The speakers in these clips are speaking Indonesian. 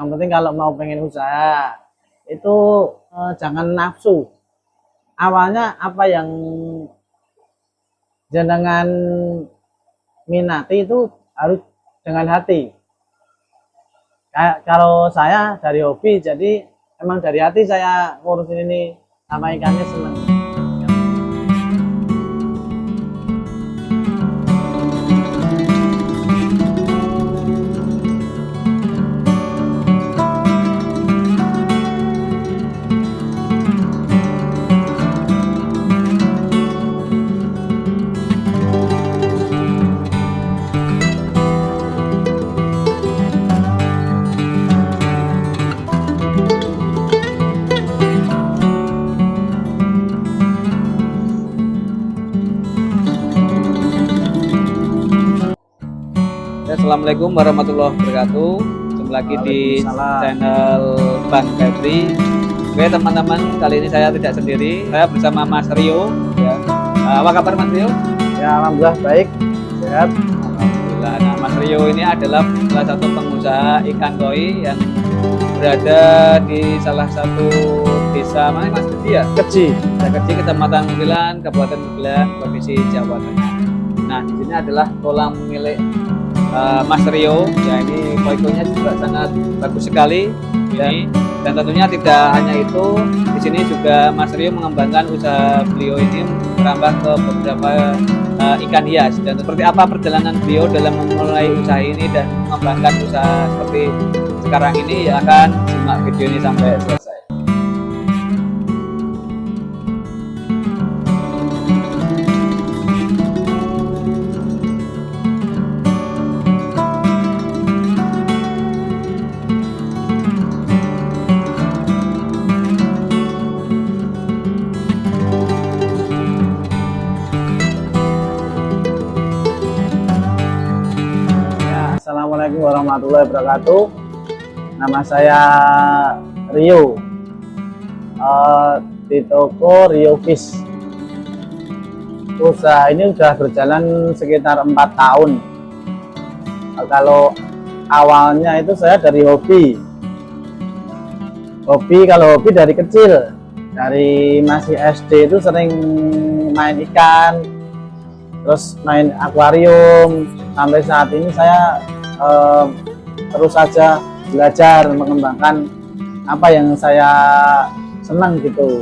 Yang penting kalau mau pengen usaha itu jangan nafsu. Awalnya apa yang jenengan minati itu harus dengan hati. Kayak kalau saya dari hobi, jadi emang dari hati saya ngurusin ini sama ikannya seneng. Assalamualaikum warahmatullahi wabarakatuh. Jumpa lagi di channel Bang Febri. Oke teman-teman, kali ini saya tidak sendiri. Saya bersama Mas Rio. Ya. Apa kabar Mas Rio? Ya alhamdulillah baik, sehat. Alhamdulillah. Nah, Mas Rio ini adalah salah satu pengusaha ikan koi yang berada di salah satu desa mana Mas Keji ya? Keji. Desa Keji, Kecamatan Mugilan, Kabupaten Mugilan, Provinsi Jawa Tengah. Nah, di sini adalah kolam milik Mas Rio. Ya, ini koi-koinya juga sangat bagus sekali ini. Dan tentunya tidak hanya itu, di sini juga Mas Rio mengembangkan usaha beliau ini merambah ke beberapa ikan hias. Dan seperti apa perjalanan beliau dalam memulai usaha ini dan mengembangkan usaha seperti sekarang ini, ya akan simak video ini sampai selesai. Assalamualaikum warahmatullahi wabarakatuh. Nama saya Rio, di toko Rio Fish. Usaha ini sudah berjalan sekitar 4 tahun. Kalau awalnya itu saya dari hobi. Kalau hobi dari kecil, dari masih SD itu sering main ikan, terus main akuarium. Sampai saat ini saya terus saja belajar mengembangkan apa yang saya senang gitu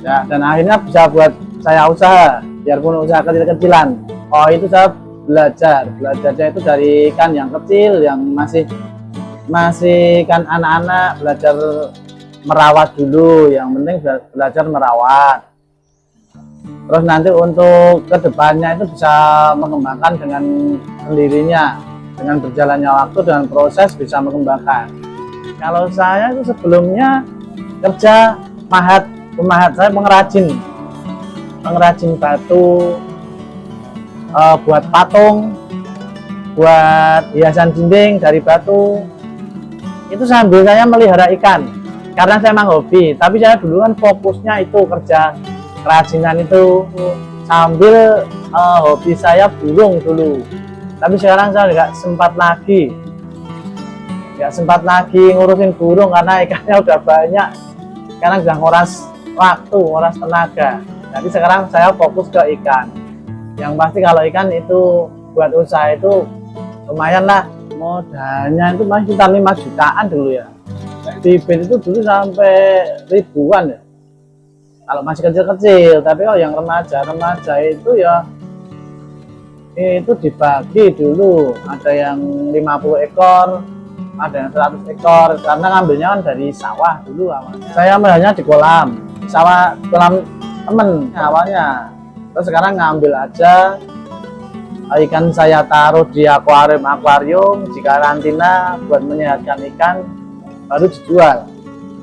ya, dan akhirnya bisa buat saya usaha, biarpun usaha kecil-kecilan. Oh, itu saya belajarnya itu dari ikan yang kecil, yang masih ikan anak-anak, belajar merawat dulu, yang penting belajar merawat. Terus nanti untuk kedepannya itu bisa mengembangkan dengan sendirinya, dengan berjalannya waktu, dengan proses bisa mengembangkan. Kalau saya itu sebelumnya kerja pemahat, saya pengrajin batu, buat patung, buat hiasan dinding dari batu. Itu sambil saya melihara ikan, karena saya memang hobi. Tapi saya dulu kan fokusnya itu kerja kerajinan itu, sambil hobi saya burung dulu. Tapi sekarang saya nggak sempat lagi ngurusin burung karena ikannya udah banyak. Sekarang udah nguras waktu, nguras tenaga. Jadi sekarang saya fokus ke ikan. Yang pasti kalau ikan itu buat usaha itu lumayan lah. Modalnya itu masih sekitar 5 jutaan dulu ya. Bibit itu dulu sampai ribuan ya, kalau masih kecil-kecil. Tapi kalau yang remaja itu ya itu dibagi dulu, ada yang 50 ekor, ada yang 100 ekor, karena ngambilnya kan dari sawah dulu awalnya. Saya melihatnya di kolam temen awalnya, terus sekarang ngambil aja ikan, saya taruh di akuarium di karantina buat menyehatkan ikan, baru dijual.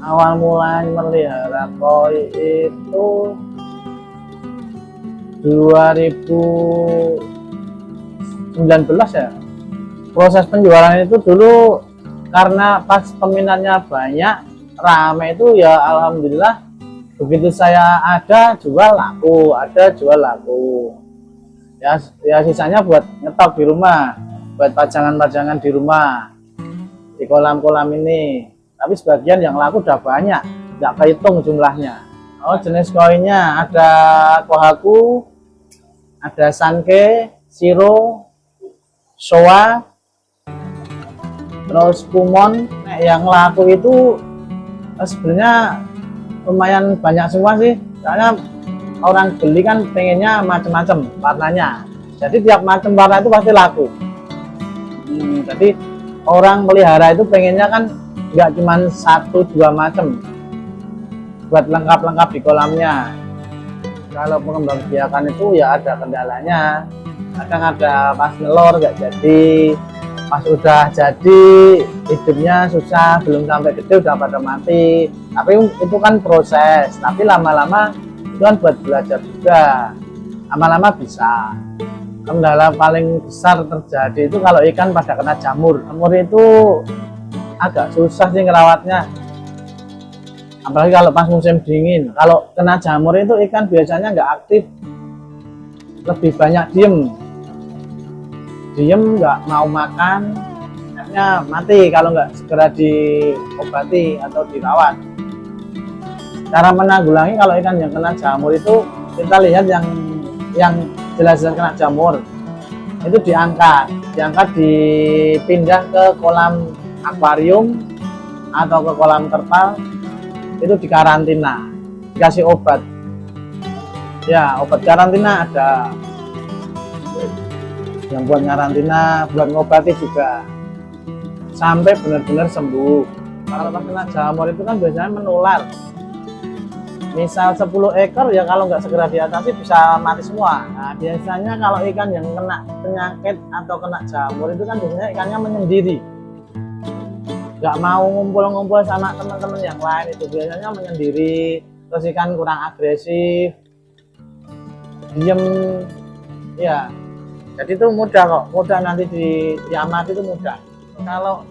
Awal mulai melihara koi itu 2019 ya. Proses penjualan itu dulu karena pas peminatnya banyak, rame itu ya alhamdulillah. Begitu saya ada jual laku, Ya sisanya buat nyetok di rumah, buat pajangan-pajangan di rumah. di kolam-kolam ini. Tapi sebagian yang laku udah banyak, nggak kehitung jumlahnya. Oh, jenis koinya ada kohaku, ada sanke, siro, soa, terus kumon. Nah, yang laku itu sebenarnya lumayan banyak semua sih, soalnya orang beli kan pengennya macam-macam warnanya. Jadi tiap macam warna itu pasti laku. Jadi orang melihara itu pengennya kan nggak cuma 1-2 macam buat lengkap-lengkap di kolamnya. Kalau pengembangbiakan itu ya ada kendalanya, kadang ada pas nelor nggak jadi, pas udah jadi hidupnya susah, belum sampai gede udah pada mati. Tapi itu kan proses, tapi lama-lama itu kan buat belajar juga, lama-lama bisa. Kendala paling besar terjadi itu kalau ikan pada kena jamur. Jamur itu agak susah sih ngerawatnya, apalagi kalau pas musim dingin. Kalau kena jamur itu ikan biasanya nggak aktif, lebih banyak diem nggak mau makan, akhirnya mati kalau nggak segera diobati atau dirawat. Cara menanggulangi kalau ikan yang kena jamur itu, kita lihat yang jelas-jelas kena jamur itu diangkat dipindah ke kolam akuarium atau ke kolam terpal, itu dikarantina, dikasih obat. Ya, obat karantina ada yang buat karantina, buat ngobati juga sampai benar-benar sembuh. Kalau pas kena jamur itu kan biasanya menular. Misal 10 ekor ya kalau nggak segera diatasi bisa mati semua. Nah, biasanya kalau ikan yang kena penyakit atau kena jamur itu kan biasanya ikannya menyendiri, nggak mau ngumpul-ngumpul sama teman-teman yang lain, itu biasanya menyendiri. Terus ikan kurang agresif, diem, ya. Jadi itu mudah nanti diamati, itu mudah. Kalau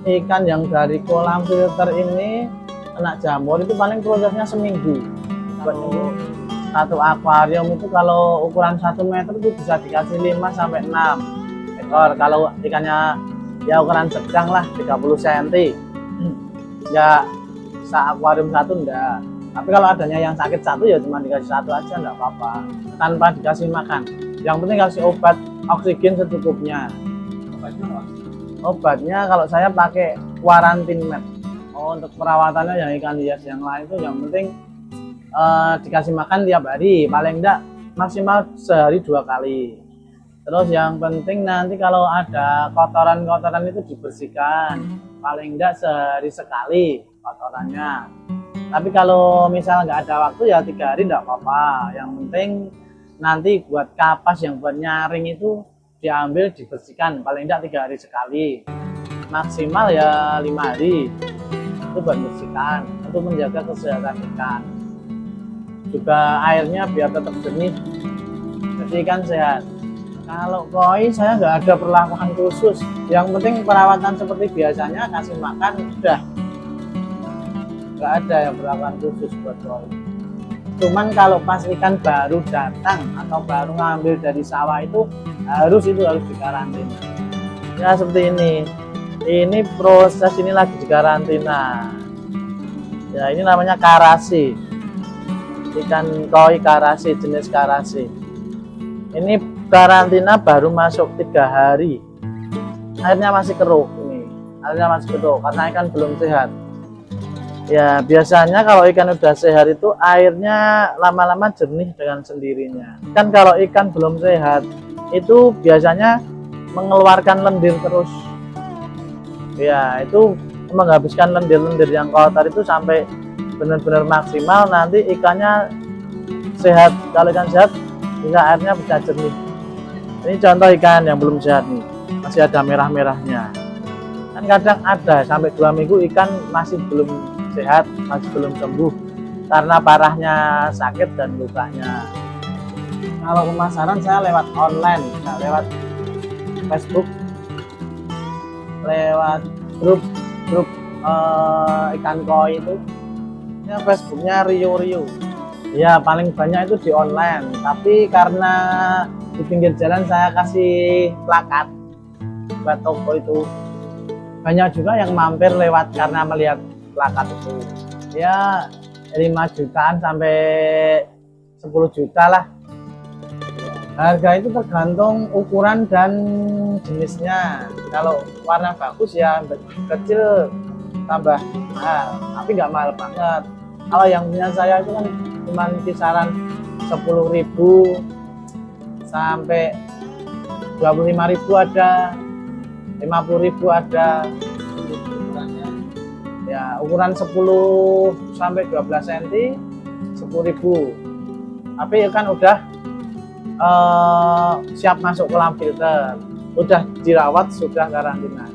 ikan yang dari kolam filter ini kena jamur itu paling prosesnya seminggu. Kalau satu akuarium itu kalau ukuran 1 meter itu bisa dikasih 5-6 ekor. Kalau ikannya ya ukuran sedang lah 30 cm, ya akuarium 1 enggak. Tapi kalau adanya yang sakit 1 ya cuma dikasih 1 aja, enggak apa-apa, tanpa dikasih makan. Yang penting kasih obat oksigen secukupnya. Obatnya kalau saya pakai Quarantine Med. Untuk perawatannya yang ikan hias yang lain itu yang penting dikasih makan tiap hari, paling enggak maksimal sehari 2 kali. Terus yang penting nanti kalau ada kotoran-kotoran itu dibersihkan, paling enggak sehari sekali kotorannya. Tapi kalau misal nggak ada waktu ya 3 hari enggak apa-apa. Yang penting nanti buat kapas yang buat nyaring itu diambil dibersihkan, paling enggak 3 hari sekali, maksimal ya 5 hari. Itu buat bersihkan untuk menjaga kesehatan ikan, juga airnya biar tetap jernih jadi ikan sehat. Kalau koi saya nggak ada perlakuan khusus, yang penting perawatan seperti biasanya, kasih makan udah, nggak ada yang perlakuan khusus buat koi. Cuman kalau pas ikan baru datang atau baru ngambil dari sawah itu harus dikarantina. Ya seperti ini proses ini lagi dikarantina. Ya ini namanya karasi, ikan koi karasi, jenis karasi. Ini karantina baru masuk 3 hari, airnya masih keruh. Ini airnya masih keruh karena ikan belum sehat. Ya biasanya kalau ikan udah sehat itu airnya lama-lama jernih dengan sendirinya. Kan kalau ikan belum sehat itu biasanya mengeluarkan lendir terus. Ya itu menghabiskan lendir-lendir yang kotor itu sampai benar-benar maksimal, nanti ikannya sehat. Kalau ikan sehat bisa airnya bisa jernih. Ini contoh ikan yang belum sehat nih, masih ada merah-merahnya. Kan kadang ada sampai 2 minggu ikan masih belum sehat, masih belum sembuh karena parahnya sakit dan lukanya. Kalau pemasaran saya lewat online, lewat Facebook, lewat grup ikan koi itu. Ya, Facebooknya Rio. Ya paling banyak itu di online, tapi karena di pinggir jalan saya kasih plakat buat toko itu. banyak juga yang mampir lewat karena melihat plakat itu. Ya 5 jutaan sampai 10 juta lah. Harga itu tergantung ukuran dan jenisnya. Kalau warna bagus ya kecil tambah mahal, tapi nggak mahal banget. Kalau yang punya saya itu kan cuma kisaran 10.000 sampai 25.000 ada, 50.000 ada. Ya ukuran 10 sampai 12 cm 10.000. Tapi kan udah siap masuk kolam filter, udah dirawat, sudah karantina.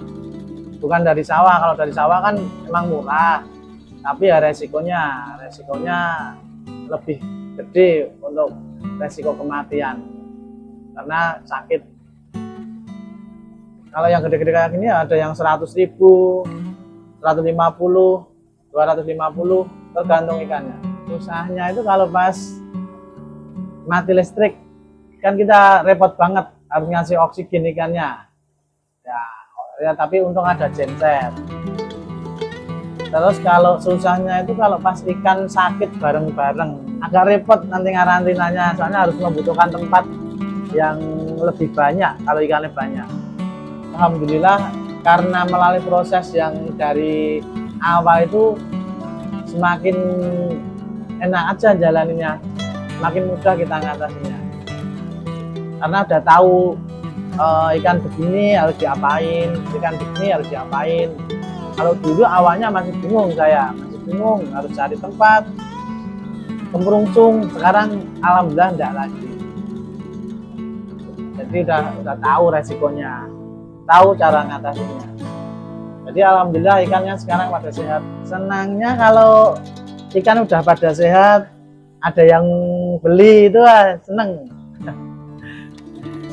Bukan dari sawah. Kalau dari sawah kan emang murah, tapi ya resikonya lebih gede untuk resiko kematian karena sakit. Kalau yang gede-gede kayak gini ada yang 100.000, 150, 250, tergantung ikannya. Susahnya itu kalau pas mati listrik, kan kita repot banget harus ngasih oksigen ikannya. Ya tapi untung ada genset. Terus kalau susahnya itu kalau pas ikan sakit bareng-bareng, agak repot nanti karantinanya, soalnya harus membutuhkan tempat yang lebih banyak kalau ikannya banyak. Alhamdulillah karena melalui proses yang dari awal itu semakin enak aja jalaninya, semakin mudah kita ngatasinya. Karena udah tahu ikan begini harus diapain, ikan begini harus diapain. Kalau dulu awalnya masih bingung, harus cari tempat, kemurungsung. Sekarang alhamdulillah enggak lagi. Jadi udah tahu resikonya, tahu cara ngatasinya. Jadi alhamdulillah ikannya sekarang pada sehat. Senangnya kalau ikan udah pada sehat, ada yang beli itu seneng.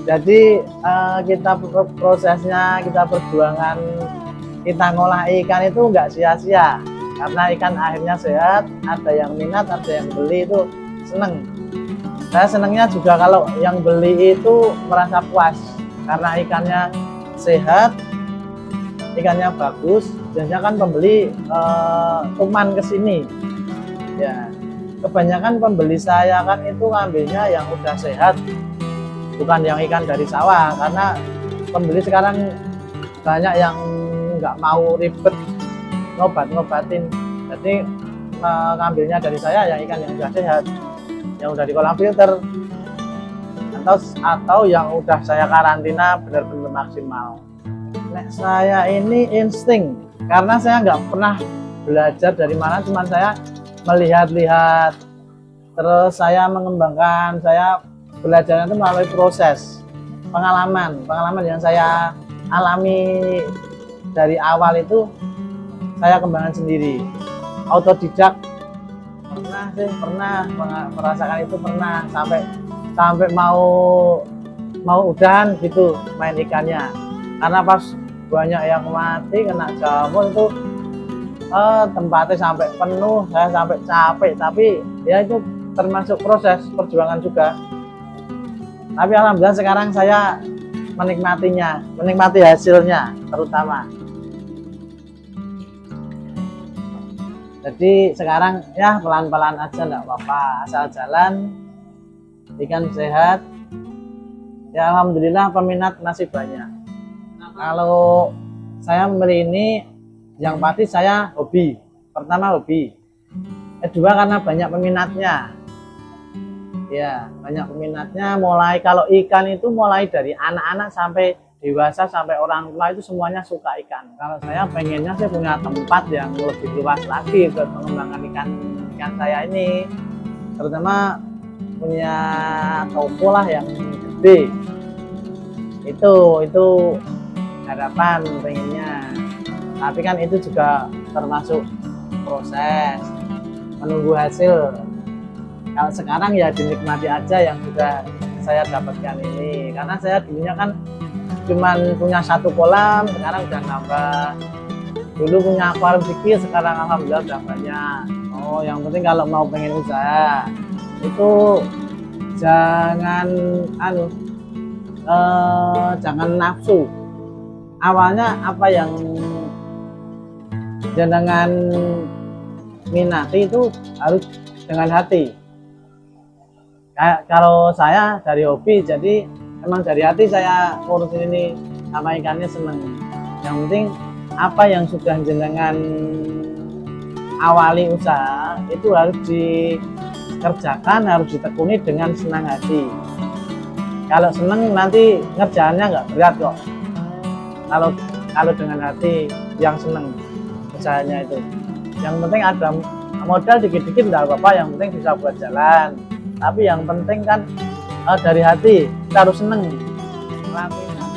Jadi kita prosesnya, kita perjuangan, kita ngolah ikan itu nggak sia-sia karena ikan akhirnya sehat, ada yang minat, ada yang beli, itu seneng. Saya senengnya juga kalau yang beli itu merasa puas karena ikannya sehat, ikannya bagus. Biasanya kan pembeli kuman ke sini. Ya, kebanyakan pembeli saya kan itu ngambilnya yang udah sehat, bukan yang ikan dari sawah, karena pembeli sekarang banyak yang nggak mau ribet ngobatin. Jadi ngambilnya dari saya yang ikan yang udah sehat, yang udah di kolam filter, atau yang udah saya karantina benar-benar maksimal. Nek saya ini insting, karena saya nggak pernah belajar dari mana, cuma saya melihat-lihat, terus saya mengembangkan, saya belajarnya itu melalui proses pengalaman yang saya alami dari awal itu saya kembangkan sendiri, autodidak. Pernah merasakan itu, pernah sampai mau udahan gitu main ikannya, karena pas banyak yang mati kena jamur itu tempatnya sampai penuh, saya sampai capek, tapi ya itu termasuk proses perjuangan juga. Tapi alhamdulillah sekarang saya menikmati hasilnya terutama. Jadi sekarang ya pelan-pelan aja, enggak apa-apa, asal jalan, ikan sehat. Ya alhamdulillah peminat masih banyak. Kalau saya membeli ini, yang pasti saya hobi. Pertama hobi, kedua karena banyak peminatnya. Ya, banyak peminatnya. Mulai kalau ikan itu mulai dari anak-anak sampai dewasa sampai orang tua itu semuanya suka ikan. Kalau saya pengennya saya punya tempat yang lebih luas lagi buat mengembangkan ikan saya ini. Terutama punya toko lah yang gede. Itu harapan pengennya. Tapi kan itu juga termasuk proses menunggu hasil. Kalau sekarang ya dinikmati aja yang sudah saya dapatkan ini, karena saya dulunya kan cuman punya satu kolam, sekarang udah nambah. Dulu punya akuarium sedikit, sekarang alhamdulillah udah banyak. Oh, yang penting kalau mau pengen usaha itu jangan jangan nafsu. Awalnya apa yang jenengan minati itu harus dengan hati. Kayak kalau saya dari hobi, jadi emang dari hati saya ngurusin ini sama ikannya, seneng. Yang penting apa yang sudah jenengan awali usaha itu harus dikerjakan, harus ditekuni dengan senang hati. Kalau seneng nanti ngerjaannya nggak berat kok. Kalau dengan hati yang seneng usahanya itu. Yang penting ada modal dikit-dikit nggak apa-apa, yang penting bisa buat jalan. Tapi yang penting kan dari hati, kita harus seneng.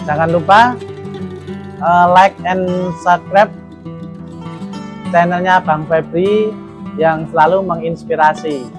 Jangan lupa like and subscribe channelnya Bang Febri yang selalu menginspirasi.